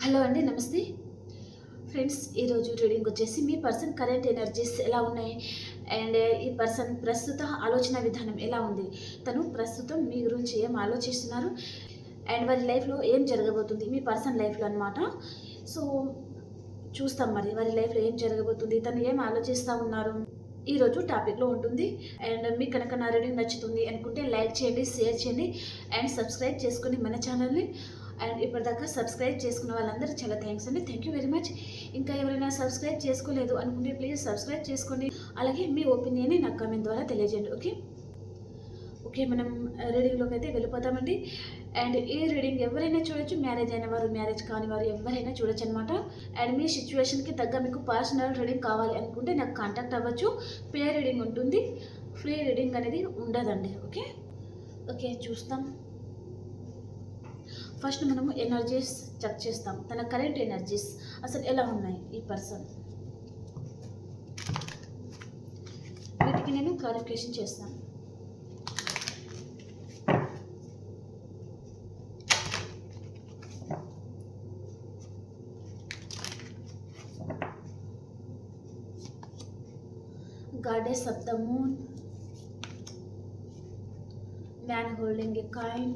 Hello అండి, నమస్తే friends. ఈరోజు రీడింగ్ వచ్చేసి మీ పర్సన్ కరెంట్ ఎనర్జీస్ ఎలా ఉన్నాయి అండ్ ఈ పర్సన్ ప్రస్తుత ఆలోచన విధానం ఎలా ఉంది, తను ప్రస్తుతం మీ గురించి ఏం ఆలోచిస్తున్నారు అండ్ వారి లైఫ్లో ఏం జరగబోతుంది మీ పర్సన్ లైఫ్లో అనమాట. సో చూస్తాం మరి వారి లైఫ్లో ఏం జరగబోతుంది, తను ఏం ఆలోచిస్తూ ఉన్నారు ఈరోజు టాపిక్లో ఉంటుంది. అండ్ మీకు కనుక నా రీడింగ్ నచ్చుతుంది అనుకుంటే లైక్ చేయండి, షేర్ చేయండి అండ్ సబ్స్క్రైబ్ చేసుకుని మన ఛానల్ని. అండ్ ఇప్పటిదాకా సబ్స్క్రైబ్ చేసుకున్న వాళ్ళందరూ చాలా థ్యాంక్స్ అండి, థ్యాంక్ యూ వెరీ మచ్. ఇంకా ఎవరైనా సబ్స్క్రైబ్ చేసుకోలేదు అనుకుంటే ప్లీజ్ సబ్స్క్రైబ్ చేసుకోండి. అలాగే మీ ఒపీనియన్ని నాకు కామెంట్ ద్వారా తెలియజేయండి. ఓకే, మనం రీడింగ్లోకి అయితే వెళ్ళిపోతామండి. అండ్ ఈ రీడింగ్ ఎవరైనా చూడొచ్చు, మ్యారేజ్ అయిన వారు, మ్యారేజ్ కాని వారు ఎవరైనా చూడొచ్చు అనమాట. అండ్ మీ సిచ్యువేషన్కి తగ్గ మీకు పర్సనల్ రీడింగ్ కావాలి అనుకుంటే నాకు కాంటాక్ట్ అవ్వచ్చు. పే రీడింగ్ ఉంటుంది, ఫ్రీ రీడింగ్ అనేది ఉండదండి. ఓకే చూస్తాం. ఫస్ట్ మనము ఎనర్జీస్ చెక్ చేస్తాం, తన కరెంట్ ఎనర్జీస్ అసలు ఎలా ఉన్నాయి ఈ పర్సన్, వీటికి నేను క్లారిఫికేషన్ చేస్తాను. Goddess of the moon, man holding a coin,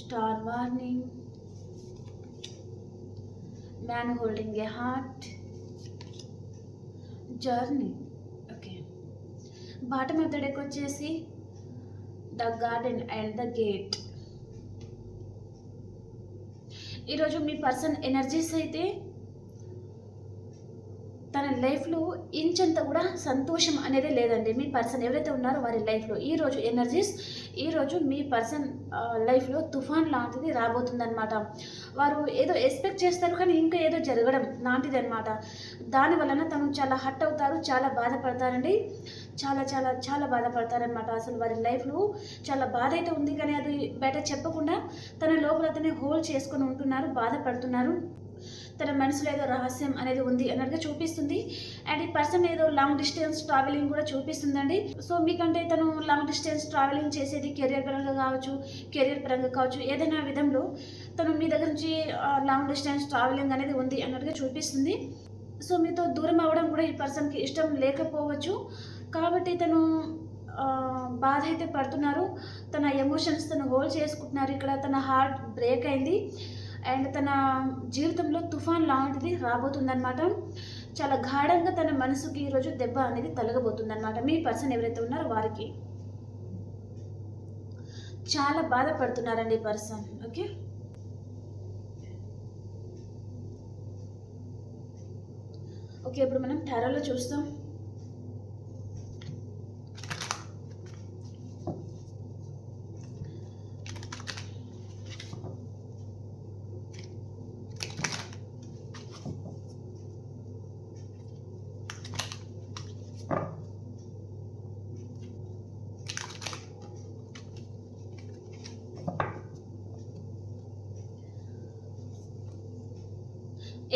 star warning, man holding a heart, journey. Okay, bottom of the deck వచ్చేసి the garden and the gate. ఈరోజు మీ పర్సన్ ఎనర్జీస్ అయితే తన లైఫ్లో ఇంచంత కూడా సంతోషం అనేది లేదండి. మీ పర్సన్ ఎవరైతే ఉన్నారో వారి లైఫ్లో ఈరోజు ఎనర్జీస్, ఈరోజు మీ పర్సన్ లైఫ్లో తుఫాన్ లాంటిది రాబోతుందన్నమాట. వారు ఏదో ఎక్స్పెక్ట్ చేస్తారు కానీ ఇంకా ఏదో జరగడం లాంటిది అనమాట. దాని వలన తను చాలా హర్ట్ అవుతారు, చాలా బాధపడతారండి, చాలా చాలా చాలా బాధపడతారనమాట. అసలు వారి లైఫ్లో చాలా బాధ అయితే ఉంది కానీ అది బయట చెప్పకుండా తన లోపల తనే హోల్డ్ చేసుకొని ఉంటున్నారు, బాధపడుతున్నారు. తన మనసులో ఏదో రహస్యం అనేది ఉంది అన్నట్టుగా చూపిస్తుంది. అండ్ ఈ పర్సన్ ఏదో లాంగ్ డిస్టెన్స్ ట్రావెలింగ్ కూడా చూపిస్తుందండి. సో మీకంటే తను లాంగ్ డిస్టెన్స్ ట్రావెలింగ్ చేసేది కెరియర్ పరంగా కావచ్చు, ఏదైనా విధంలో తను మీ దగ్గర నుంచి లాంగ్ డిస్టెన్స్ ట్రావెలింగ్ అనేది ఉంది అన్నట్టుగా చూపిస్తుంది. సో మీతో దూరం అవ్వడం కూడా ఈ పర్సన్కి ఇష్టం లేకపోవచ్చు. కాబట్టి తను బాధ అయితే పడుతున్నారు, తన ఎమోషన్స్ తను హోల్డ్ చేసుకుంటున్నారు. ఇక్కడ తన హార్ట్ బ్రేక్ అయింది అండ్ తన జీవితంలో తుఫాన్ లాంటిది రాబోతుందన్నమాట. చాలా గాఢంగా తన మనసుకి ఈరోజు దెబ్బ అనేది తలగబోతుందన్నమాట. మీ పర్సన్ ఎవరైతే ఉన్నారో వారికి చాలా బాధపడుతున్నారండి ఈ పర్సన్. ఓకే ఇప్పుడు మనం టారోలో చూస్తాం.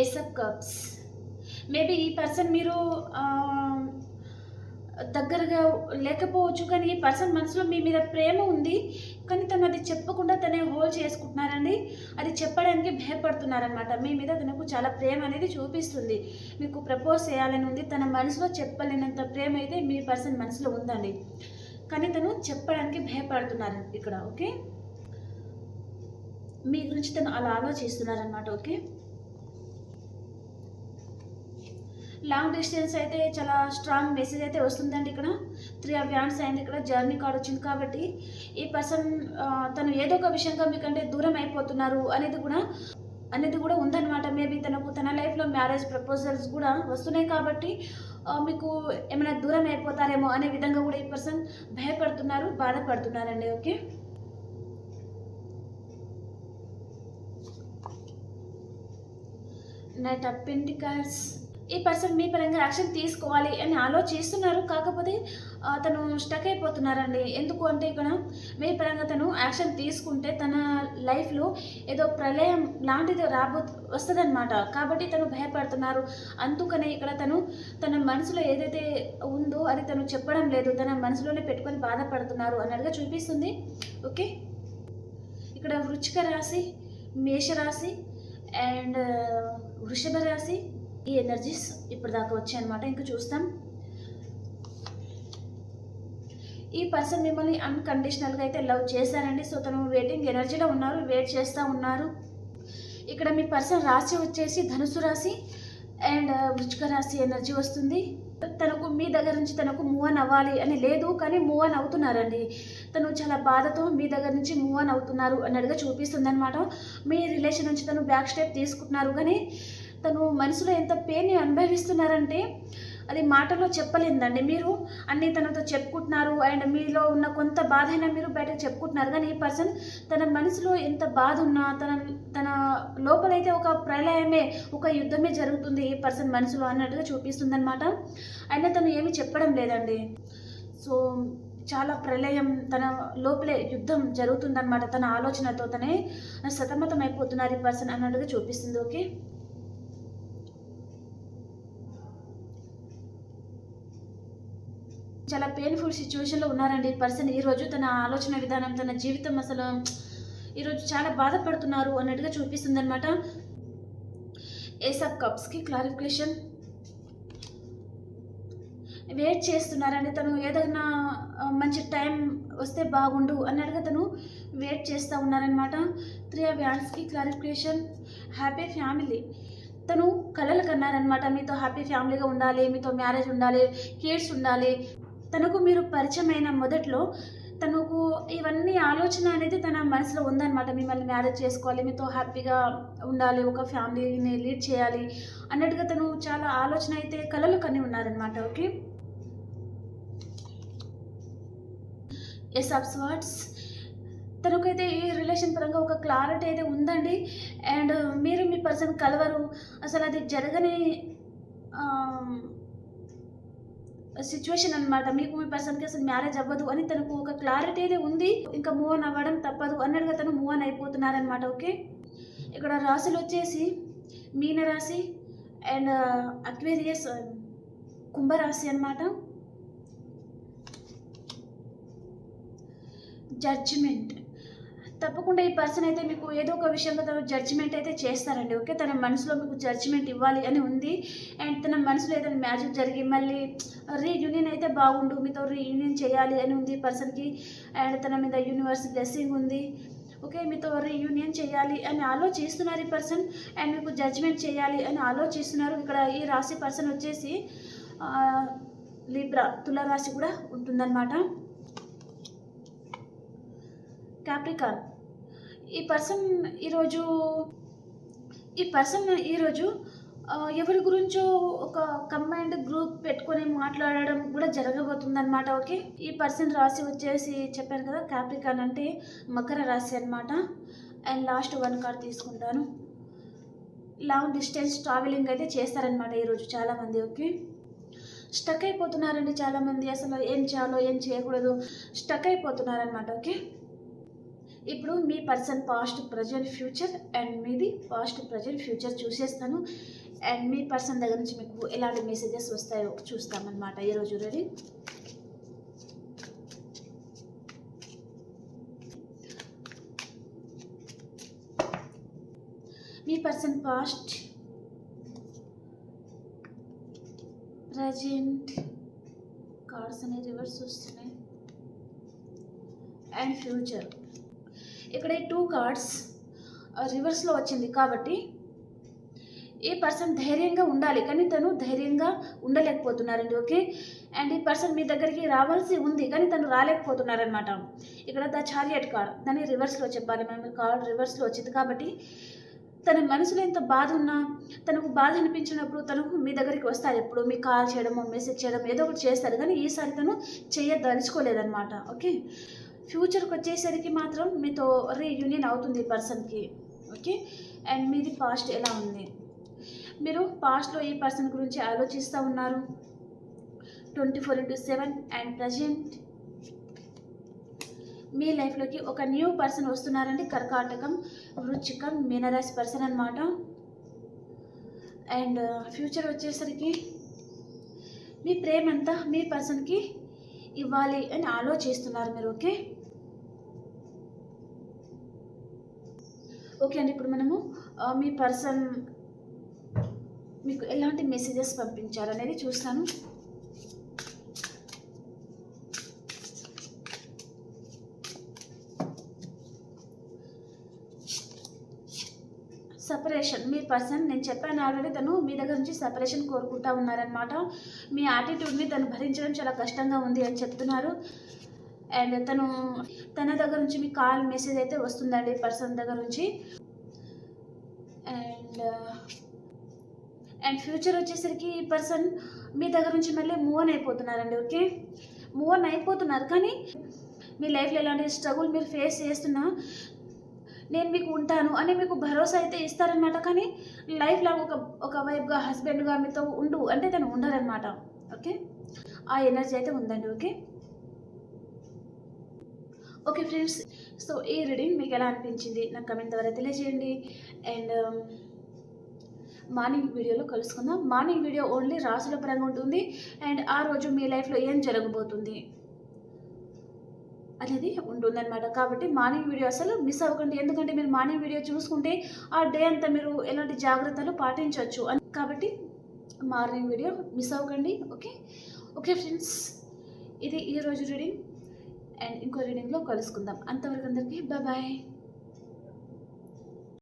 Ace of cups. మేబీ ఈ పర్సన్ మీరు దగ్గరగా లేకపోవచ్చు కానీ ఈ పర్సన్ మనసులో మీ మీద ప్రేమ ఉంది కానీ తను అది చెప్పకుండా తనే హోల్డ్ చేసుకుంటున్నారండి. అది చెప్పడానికి భయపడుతున్నారనమాట. మీ మీద తనకు చాలా ప్రేమ అనేది చూపిస్తుంది, మీకు ప్రపోజ్ చేయాలని ఉంది. తన మనసులో చెప్పలేనంత ప్రేమ అయితే మీ పర్సన్ మనసులో ఉందండి కానీ తను చెప్పడానికి భయపడుతున్నారు ఇక్కడ. మీ గురించి తను అలా ఆలోచిస్తున్నారనమాట. లాంగ్ డిస్టెన్స్ అయితే చాలా స్ట్రాంగ్ మెసేజ్ అయితే వస్తుందండి. ఇక్కడ 3 of Wands అయింది, ఇక్కడ జర్నీ కార్డ్ వచ్చింది. కాబట్టి ఈ పర్సన్ తను ఏదో ఒక విషయంగా మీకంటే దూరం అయిపోతున్నారు అనేది కూడా ఉందన్నమాట. మేబీ తనకు తన లైఫ్లో మ్యారేజ్ ప్రపోజల్స్ కూడా వస్తున్నాయి కాబట్టి మీకు ఏమైనా దూరం అయిపోతారేమో అనే విధంగా కూడా ఈ పర్సన్ భయపడుతున్నారు, బాధపడుతున్నారండి. Knight of pentacles. ఈ పర్సన్ మీ పరంగా యాక్షన్ తీసుకోవాలి అని ఆలోచిస్తున్నారు, కాకపోతే తను స్టక్ అయిపోతున్నారండి. ఎందుకు అంటే ఇక్కడ మీ పరంగా తను యాక్షన్ తీసుకుంటే తన లైఫ్లో ఏదో ప్రళయం లాంటిది వస్తుందన్నమాట. కాబట్టి తను భయపడుతున్నారు. అందుకనే ఇక్కడ తన మనసులో ఏదైతే ఉందో అది తను చెప్పడం లేదు, తన మనసులోనే పెట్టుకొని బాధపడుతున్నారు అన్నట్టుగా చూపిస్తుంది. ఇక్కడ వృశ్చిక రాశి, మేషరాశి అండ్ వృషభ రాశి, ఈ ఎనర్జీస్ ఇప్పటిదాకా వచ్చాయన్నమాట. ఇంకా చూస్తాం. ఈ పర్సన్ మిమ్మల్ని అన్కండిషనల్గా అయితే లవ్ చేశారండి. సో తను వెయిటింగ్ ఎనర్జీలో ఉన్నారు, వెయిట్ చేస్తూ ఉన్నారు. ఇక్కడ మీ పర్సన్ రాశి వచ్చేసి ధనుసు రాశి అండ్ వృశ్చిక రాశి ఎనర్జీ వస్తుంది. తనకు మీ దగ్గర నుంచి తనకు మూవ్ ఆన్ అవ్వాలి అని లేదు, కానీ మూవ్ ఆన్ అవుతున్నారండి. తను చాలా బాధతో మీ దగ్గర నుంచి మూవ్ ఆన్ అవుతున్నారు అన్నట్టుగా చూపిస్తుంది అనమాట. మీ రిలేషన్ నుంచి తను బ్యాక్ స్టెప్ తీసుకుంటున్నారు, కానీ తను మనసులో ఎంత పెయిన్ని అనుభవిస్తున్నారంటే అది మాటల్లో చెప్పలేదండి. మీరు అన్నీ తనతో చెప్పుకుంటున్నారు అండ్ మీలో ఉన్న కొంత బాధ అయినా మీరు బయటకు చెప్పుకుంటున్నారు, కానీ ఈ పర్సన్ తన మనసులో ఎంత బాధ ఉన్నా తన లోపలైతే ఒక ప్రళయమే, ఒక యుద్ధమే జరుగుతుంది ఈ పర్సన్ మనసులో అన్నట్టుగా చూపిస్తుంది అనమాట. అయినా తను ఏమీ చెప్పడం లేదండి. సో చాలా ప్రళయం, తన లోపలే యుద్ధం జరుగుతుందన్నమాట. తన ఆలోచనతో తనే సతమతం అయిపోతున్నారు ఈ పర్సన్ అన్నట్టుగా చూపిస్తుంది. ఓకే, చాలా పెయిన్ఫుల్ సిచ్యువేషన్లో ఉన్నారండి ఈ పర్సన్. ఈరోజు తన ఆలోచన విధానం, తన జీవితం అసలు ఈరోజు చాలా బాధపడుతున్నారు అన్నట్టుగా చూపిస్తుంది అనమాట. ఏస్ ఆఫ్ కప్స్కి క్లారిఫికేషన్. వెయిట్ చేస్తున్నారండి. తను ఏదైనా మంచి టైం వస్తే బాగుండు అన్నట్టుగా తను వెయిట్ చేస్తూ ఉన్నారనమాట. 3 ఆఫ్ వ్యాండ్స్కి క్లారిఫికేషన్. Happy family. తను కలలు కన్నారనమాట, మీతో హ్యాపీ ఫ్యామిలీగా ఉండాలి, మీతో మ్యారేజ్ ఉండాలి, కిడ్స్ ఉండాలి. తనకు మీరు పరిచయమైన మొదట్లో తనకు ఇవన్నీ ఆలోచన అనేది తన మనసులో ఉందన్నమాట. మిమ్మల్ని మ్యారేజ్ చేసుకోవాలి, మీతో హ్యాపీగా ఉండాలి, ఒక ఫ్యామిలీని లీడ్ చేయాలి అన్నట్టుగా తను చాలా ఆలోచన అయితే కలలు కని ఉన్నారనమాట. Okay, ace of swords. తనకైతే ఈ రిలేషన్ పరంగా ఒక క్లారిటీ అయితే ఉందండి. అండ్ మీరు మీ పర్సన్ కలవరు, అసలు అది జరగని సిచ్యువేషన్ అనమాట. మీకు మీ పర్సన్కి అసలు మ్యారేజ్ అవ్వదు అని తనకు ఒక క్లారిటీ అయితే ఉంది. ఇంకా మూవ్ ఆన్ అవ్వడం తప్పదు అన్నట్టుగా తను మూవ్ ఆన్ అయిపోతున్నారనమాట. ఓకే, ఇక్కడ రాశులు వచ్చేసి మీనరాశి అండ్ అక్వేరియస్ కుంభరాశి అనమాట. జడ్జిమెంట్. తప్పకుండా ఈ పర్సన్ అయితే మీకు ఏదో ఒక విషయంలో తను జడ్జిమెంట్ అయితే చేస్తారండి. ఓకే, తన మనసులో మీకు జడ్జిమెంట్ ఇవ్వాలి అని ఉంది. అండ్ తన మనసులో ఏదైనా మ్యాజిక్ జరిగి మళ్ళీ రీయూనియన్ అయితే బాగుండు, మీతో రీయూనియన్ చేయాలి అని ఉంది పర్సన్కి. అండ్ తన మీద యూనివర్స్ బ్లెస్సింగ్ ఉంది. ఓకే, మీతో రీయూనియన్ చేయాలి అని ఆలోచిస్తున్నారు ఈ పర్సన్. అండ్ మీకు జడ్జిమెంట్ చేయాలి అని ఆలోచిస్తున్నారు. ఇక్కడ ఈ రాశి పర్సన్ వచ్చేసి లిబ్రా, తులారాశి కూడా ఉంటుందన్నమాట. క్యాప్రికాన్. ఈ పర్సన్ ఈరోజు ఎవరి గురించో ఒక కంబైన్డ్ గ్రూప్ పెట్టుకొని మాట్లాడడం కూడా జరగబోతుందన్నమాట. ఓకే, ఈ పర్సన్ రాశి వచ్చేసి చెప్పాను కదా క్యాప్రికాన్ అంటే మకర రాశి అనమాట. అండ్ లాస్ట్ 1 కార్డ్ తీసుకుంటాను. లాంగ్ డిస్టెన్స్ ట్రావెలింగ్ అయితే చేస్తారనమాట ఈరోజు చాలామంది. ఓకే, స్టక్ అయిపోతున్నారండి చాలామంది, అసలు ఏం చేయాలో ఏం చేయకూడదు స్టక్ అయిపోతున్నారనమాట. ఓకే, ఇప్పుడు మీ person past present future and మీది పాస్ట్ ప్రజెంట్ ఫ్యూచర్ చూసేస్తాను. అండ్ మీ పర్సన్ దగ్గర నుంచి మీకు ఎలాంటి మెసేజెస్ వస్తాయో చూస్తామన్నమాట ఈరోజు. రెడీ? మీ పర్సన్ పాస్ట్ ప్రజెంట్ కార్డ్స్ అనే రివర్స్ వస్తున్నాయి అండ్ ఫ్యూచర్. ఇక్కడ ఈ 2 కార్డ్స్ రివర్స్లో వచ్చింది కాబట్టి ఈ పర్సన్ ధైర్యంగా ఉండాలి, కానీ తను ధైర్యంగా ఉండలేకపోతున్నారండి. ఓకే, అండ్ ఈ పర్సన్ మీ దగ్గరికి రావాల్సి ఉంది కానీ తను రాలేకపోతున్నారనమాట. ఇక్కడ ద చారియట్ కార్డ్, దాన్ని రివర్స్లో చెప్పాలి మేము. కార్డ్ రివర్స్లో వచ్చింది కాబట్టి తన మనసులో ఎంత బాధ ఉన్నా, తనకు బాధ అనిపించినప్పుడు తను మీ దగ్గరికి వస్తారు. ఎప్పుడు మీకు కాల్ చేయడమో మెసేజ్ చేయడం ఏదో ఒకటి చేస్తారు, కానీ ఈసారి తను చేయదలుచుకోలేదన్నమాట. ఓకే, ఫ్యూచర్కి వచ్చేసరికి మాత్రం మీతో రీయూనియన్ అవుతుంది ఈ పర్సన్కి. ఓకే, అండ్ మీది పాస్ట్ ఎలా ఉంది? మీరు పాస్ట్లో ఈ పర్సన్ గురించి ఆలోచిస్తూ ఉన్నారు 24/7. అండ్ ప్రజెంట్ మీ లైఫ్లోకి ఒక న్యూ పర్సన్ వస్తున్నారండి. కర్కాటకం, వృశ్చికం, మీనరాశి పర్సన్ అనమాట. అండ్ ఫ్యూచర్ వచ్చేసరికి మీ ప్రేమంతా మీ పర్సన్కి ఇవ్వాలి అని ఆలోచిస్తున్నారు మీరు. ఓకే, ఓకే అండి. ఇప్పుడు మనము మీ పర్సన్ మీకు ఎలాంటి మెసేజెస్ పంపించారనేది చూస్తాను. సెపరేషన్. మీ పర్సన్ నేను చెప్పాను ఆల్రెడీ, తను మీ దగ్గర నుంచి సెపరేషన్ కోరుకుంటా ఉన్నారనమాట. మీ యాటిట్యూడ్‌ని తను భరించడం చాలా కష్టంగా ఉంది అని చెప్తున్నారు. అండ్ తన దగ్గర నుంచి మీకు కాల్, మెసేజ్ అయితే వస్తుందండి పర్సన్ దగ్గర నుంచి. అండ్ ఫ్యూచర్ వచ్చేసరికి ఈ పర్సన్ మీ దగ్గర నుంచి మళ్ళీ మూవ్ ఆన్ అయిపోతున్నారండి. ఓకే, మూవ్ ఆన్ అయిపోతున్నారు. కానీ మీ లైఫ్‌లో ఎలాంటి స్ట్రగుల్ మీరు ఫేస్ చేస్తున్నా నేను మీకు ఉంటాను అని మీకు భరోసా అయితే ఇస్తారనమాట. కానీ లైఫ్‌లో ఒక వైఫ్‌గా, హస్బెండ్‌గా మీతో ఉండు అంటే తను ఉండరనమాట. ఓకే, ఆ ఎనర్జీ అయితే ఉందండి. Okay, okay friends. సో ఈ రీడింగ్ మీకు ఎలా అనిపించింది నాకు కమెంట్ ద్వారా తెలియజేయండి. అండ్ మార్నింగ్ వీడియోలో కలుసుకుందాం. మార్నింగ్ వీడియో ఓన్లీ రాసుల పరంగా ఉంటుంది. అండ్ ఆ రోజు మీ లైఫ్లో ఏం జరగబోతుంది అనేది ఉంటుందన్నమాట. కాబట్టి మార్నింగ్ వీడియో అసలు మిస్ అవ్వకండి. ఎందుకంటే మీరు మార్నింగ్ వీడియో చూసుకుంటే ఆ డే అంతా మీరు ఎలాంటి జాగ్రత్తలు పాటించవచ్చు అని. కాబట్టి మార్నింగ్ వీడియో మిస్ అవ్వకండి. ఓకే, ఓకే ఫ్రెండ్స్, ఇది ఈరోజు రీడింగ్. అండ్ ఇంకో రీడింగ్లో కలుసుకుందాం. అంతవరకు అందరికీ బాయ్.